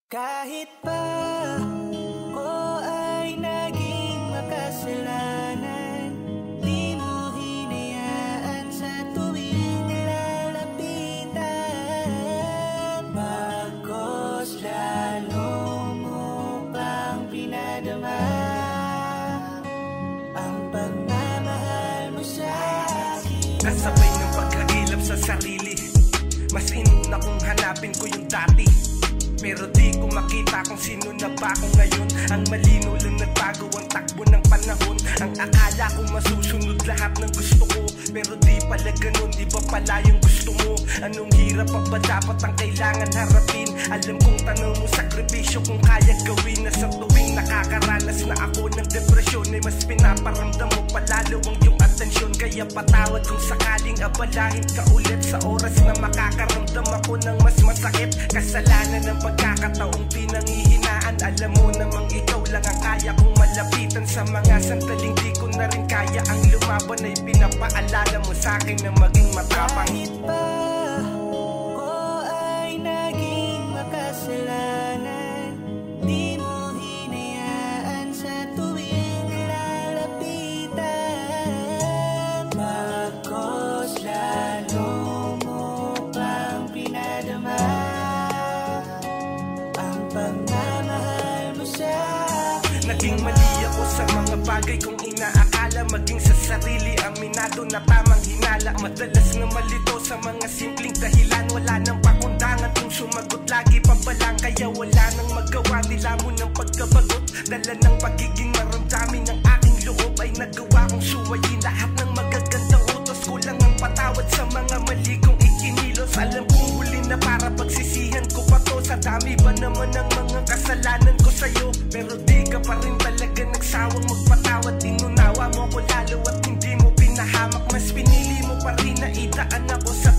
Kahit pa ko ay naging makasalanan, di mo hinayaan sa tuwing nilalapitan. Bagos lalo mo pang pinadama ang pagmamahal mo sa akin. Kasabay ng pagkahilap sa sarili, mas inuna kong hanapin ko yung dati. Pero di ko makita kung sino na ba ako ngayon. Ang malino lang nagbago ang takbo ng panahon. Ang akala ko masusunod lahat ng gusto ko, pero di pala ganun, iba pala yung gusto mo. Anong hirap pa ba dapat ang kailangan harapin? Alam kong tanong mo sakripisyo kung kaya gawin. Na sa tuwing nakakaranas na ako ng depresyon, ay mas pinaparamdam mo palalo ang iyong atensyon. Kaya patawad kung sakaling abalahin ka ulit sa oras na makakaramdam ako ng mas masakit. Kasalanan ng pagkakataong pinanghihinaan. Alam mo namang ikaw lang ang kaya kong malapitan. Sa mga sandaling di ko na rin kaya ang lumaban, ay pinapaalala mo sa'kin na maging matapang. Kahit pa ko ay naging makasalanan, di mo hinayaan sa tuwing nilalapitan. Bagos lalo mo pang pinadama ang pagmamahal mo sa akin. Naging mali ako sa mga bagay kong inaakala, maging sa sarili aminado na tamang hinala. Madalas na malito sa mga simpleng dahilan, wala nang pakundangan kung sumagot, lagi pa balang. Kaya wala nang magawa, nila mo ng pagkabagot. Dala ng pagiging maramdamin ng aking loob, ay nagawa kong suwayin lahat ng magagandang utos. Kulang ang patawad sa mga mali kong ikinilos. Alam kong huli na para pagsisihan ko pa to. Sa dami ba naman ang mga kasalanan ko sa'yo, pero di ka pa rin talaga nagsawang magpatawad. Inunawa mo ko lalo at hindi mo pinahamak, mas pinili mo pa rin na idaan ako sa